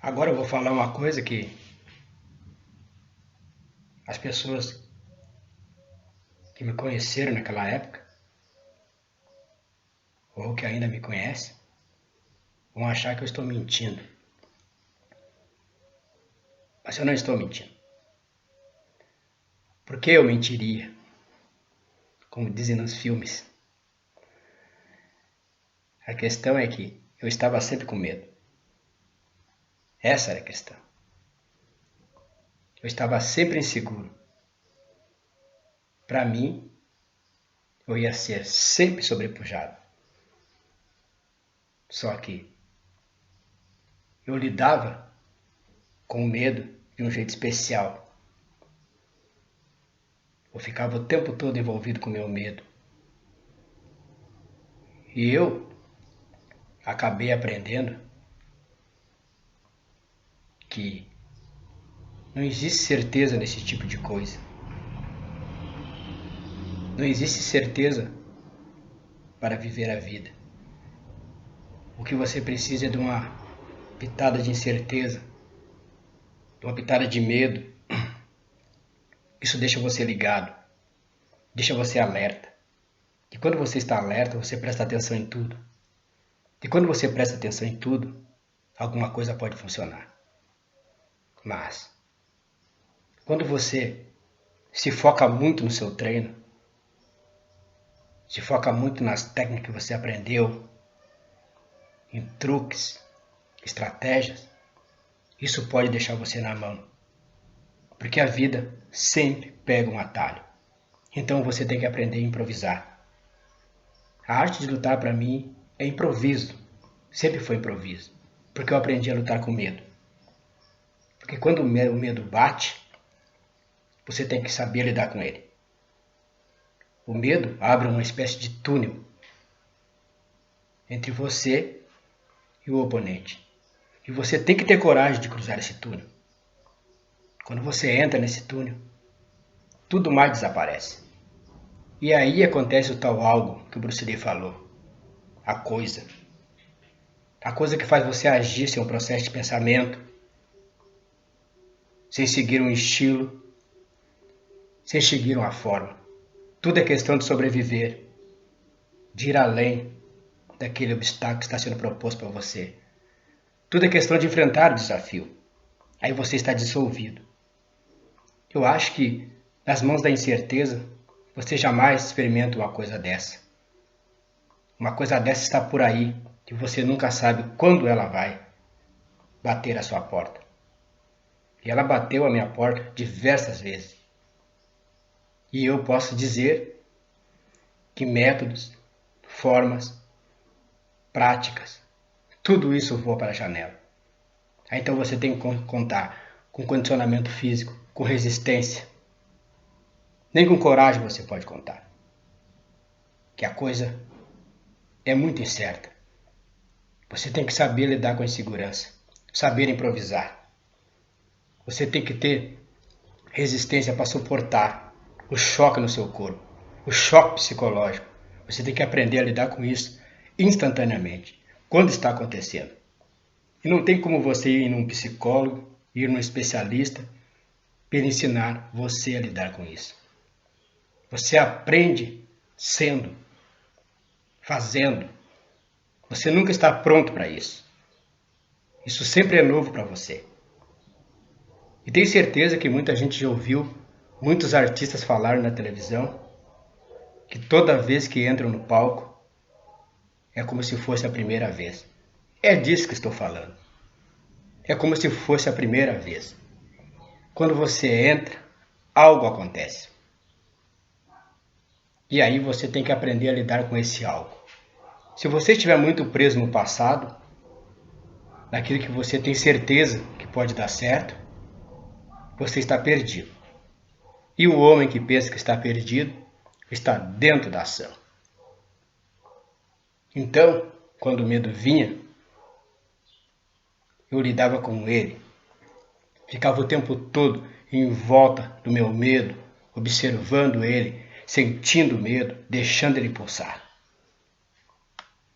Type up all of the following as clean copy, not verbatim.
Agora eu vou falar uma coisa que as pessoas que me conheceram naquela época, ou que ainda me conhecem, vão achar que eu estou mentindo. Mas eu não estou mentindo. Por que eu mentiria? Como dizem nos filmes. A questão é que eu estava sempre com medo. Essa era a questão. Eu estava sempre inseguro. Para mim, eu ia ser sempre sobrepujado. Só que eu lidava com o medo de um jeito especial. Eu ficava o tempo todo envolvido com o meu medo. E eu acabei aprendendo que não existe certeza nesse tipo de coisa. Não existe certeza para viver a vida. O que você precisa é de uma pitada de incerteza, de uma pitada de medo. Isso deixa você ligado, deixa você alerta. E quando você está alerta, você presta atenção em tudo. E quando você presta atenção em tudo, alguma coisa pode funcionar. Mas, quando você se foca muito no seu treino, se foca muito nas técnicas que você aprendeu, em truques, estratégias, isso pode deixar você na mão. Porque a vida sempre pega um atalho. Então você tem que aprender a improvisar. A arte de lutar para mim é improviso. Sempre foi improviso. Porque eu aprendi a lutar com medo. Porque quando o medo bate, você tem que saber lidar com ele. O medo abre uma espécie de túnel entre você e o oponente. E você tem que ter coragem de cruzar esse túnel. Quando você entra nesse túnel, tudo mais desaparece. E aí acontece o tal algo que o Bruce Lee falou. A coisa. A coisa que faz você agir sem um processo de pensamento, sem seguir um estilo, sem seguir uma forma. Tudo é questão de sobreviver, de ir além daquele obstáculo que está sendo proposto para você. Tudo é questão de enfrentar o desafio. Aí você está dissolvido. Eu acho que nas mãos da incerteza, você jamais experimenta uma coisa dessa. Uma coisa dessa está por aí, que você nunca sabe quando ela vai bater a sua porta. E ela bateu a minha porta diversas vezes. E eu posso dizer que métodos, formas, práticas, tudo isso voa para a janela. Aí então você tem que contar com condicionamento físico, com resistência. Nem com coragem você pode contar. Que a coisa é muito incerta. Você tem que saber lidar com a insegurança, saber improvisar. Você tem que ter resistência para suportar o choque no seu corpo, o choque psicológico. Você tem que aprender a lidar com isso instantaneamente, quando está acontecendo. E não tem como você ir num psicólogo, ir num especialista, para ensinar você a lidar com isso. Você aprende sendo, fazendo. Você nunca está pronto para isso. Isso sempre é novo para você. E tenho certeza que muita gente já ouviu muitos artistas falarem na televisão que toda vez que entram no palco é como se fosse a primeira vez. É disso que estou falando. É como se fosse a primeira vez. Quando você entra, algo acontece. E aí você tem que aprender a lidar com esse algo. Se você estiver muito preso no passado, naquilo que você tem certeza que pode dar certo, você está perdido. E o homem que pensa que está perdido está dentro da ação. Então, quando o medo vinha, eu lidava com ele. Ficava o tempo todo em volta do meu medo, observando ele, sentindo medo, deixando ele pulsar.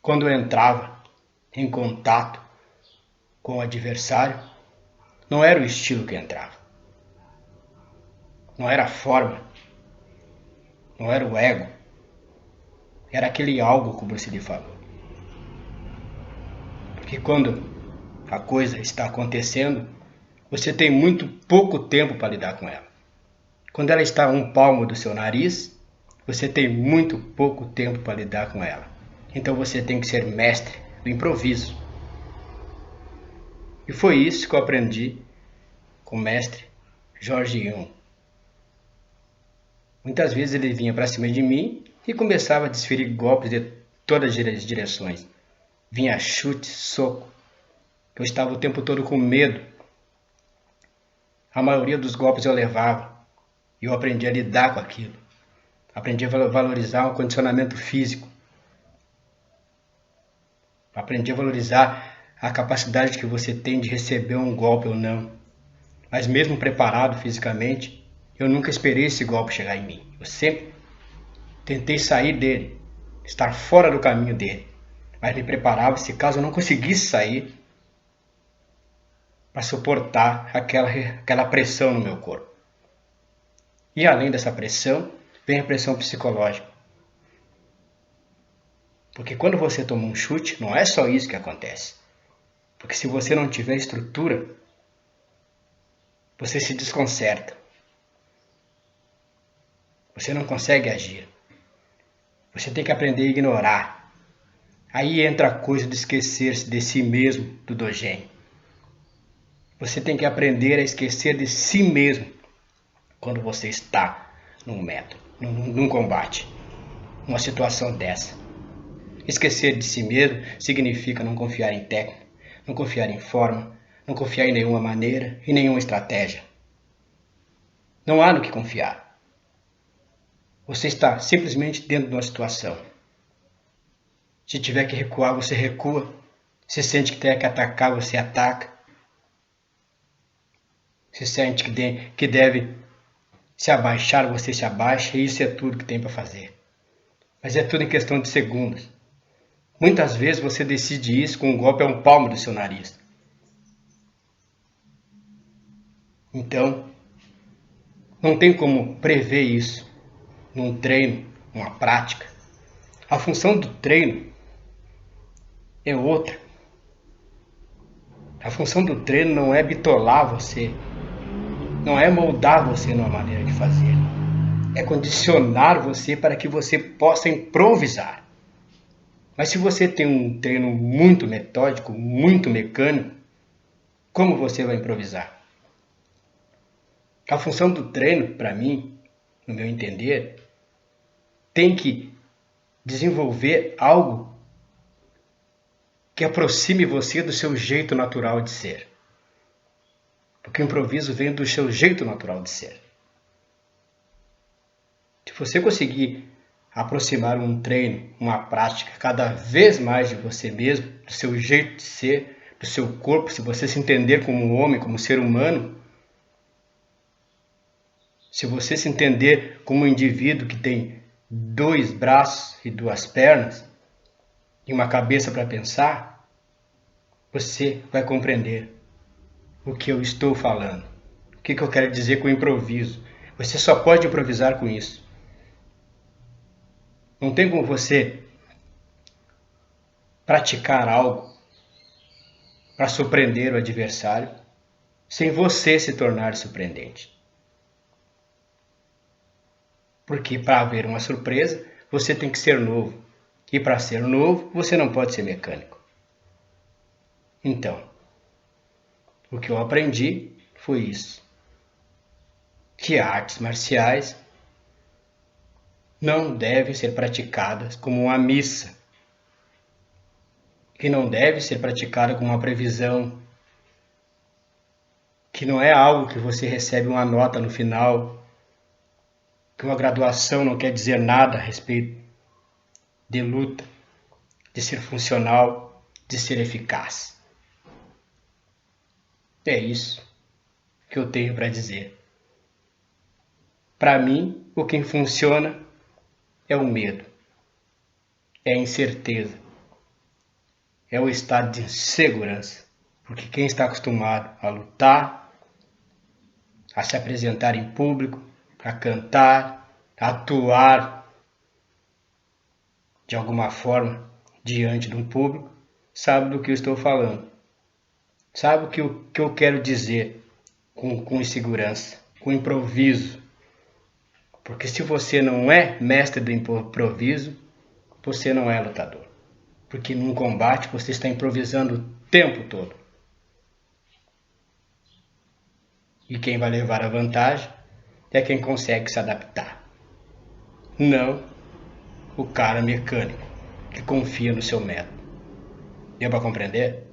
Quando eu entrava em contato com o adversário, Não era o estilo que entrava. Não era a forma. Não era o ego. Era aquele algo que o Bruce Lee falou. Porque quando a coisa está acontecendo, você tem muito pouco tempo para lidar com ela. Quando ela está a um palmo do seu nariz, você tem muito pouco tempo para lidar com ela. Então você tem que ser mestre do improviso. E foi isso que eu aprendi com o mestre Jorge Yung. Muitas vezes ele vinha para cima de mim e começava a desferir golpes de todas as direções. Vinha chute, soco. Eu estava o tempo todo com medo. A maioria dos golpes eu levava. E eu aprendi a lidar com aquilo. Aprendi a valorizar o condicionamento físico. Aprendi a valorizar a capacidade que você tem de receber um golpe ou não. Mas mesmo preparado fisicamente, eu nunca esperei esse golpe chegar em mim. Eu sempre tentei sair dele, estar fora do caminho dele. Mas me preparava se caso eu não conseguisse sair, para suportar aquela pressão no meu corpo. E além dessa pressão, vem a pressão psicológica. Porque quando você toma um chute, não é só isso que acontece. Porque se você não tiver estrutura, você se desconcerta. Você não consegue agir. Você tem que aprender a ignorar. Aí entra a coisa de esquecer-se de si mesmo, do Dogen. Você tem que aprender a esquecer de si mesmo quando você está num método, num combate, numa situação dessa. Esquecer de si mesmo significa não confiar em técnica, não confiar em forma, não confiar em nenhuma maneira, em nenhuma estratégia. Não há no que confiar. Você está simplesmente dentro de uma situação. Se tiver que recuar, você recua. Se sente que tem que atacar, você ataca. Se sente que deve se abaixar, você se abaixa. E isso é tudo que tem para fazer. Mas é tudo em questão de segundos. Muitas vezes você decide isso com um golpe a um palmo do seu nariz. Então, não tem como prever isso num treino, numa prática. A função do treino é outra. A função do treino não é bitolar você, não é moldar você numa maneira de fazer. É condicionar você para que você possa improvisar. Mas se você tem um treino muito metódico, muito mecânico, como você vai improvisar? A função do treino, para mim, no meu entender, tem que desenvolver algo que aproxime você do seu jeito natural de ser. Porque o improviso vem do seu jeito natural de ser. Se você conseguir aproximar um treino, uma prática cada vez mais de você mesmo, do seu jeito de ser, do seu corpo, se você se entender como um homem, como um ser humano, se você se entender como um indivíduo que tem 2 braços e 2 pernas e uma cabeça para pensar, você vai compreender o que eu estou falando. O que eu quero dizer com improviso. Você só pode improvisar com isso. Não tem como você praticar algo para surpreender o adversário sem você se tornar surpreendente. Porque para haver uma surpresa, você tem que ser novo. E para ser novo, você não pode ser mecânico. Então, o que eu aprendi foi isso. Que artes marciais não devem ser praticadas como uma missa. Que não deve ser praticada como uma previsão. Que não é algo que você recebe uma nota no final. Que uma graduação não quer dizer nada a respeito de luta, de ser funcional, de ser eficaz. É isso que eu tenho para dizer. Para mim, o que funciona é o medo, é a incerteza, é o estado de insegurança. Porque quem está acostumado a lutar, a se apresentar em público, a cantar, a atuar de alguma forma diante de um público, sabe do que eu estou falando. Sabe o que eu quero dizer com insegurança, com improviso. Porque se você não é mestre do improviso, você não é lutador. Porque num combate você está improvisando o tempo todo. E quem vai levar a vantagem é quem consegue se adaptar. Não o cara mecânico que confia no seu método. Deu para compreender?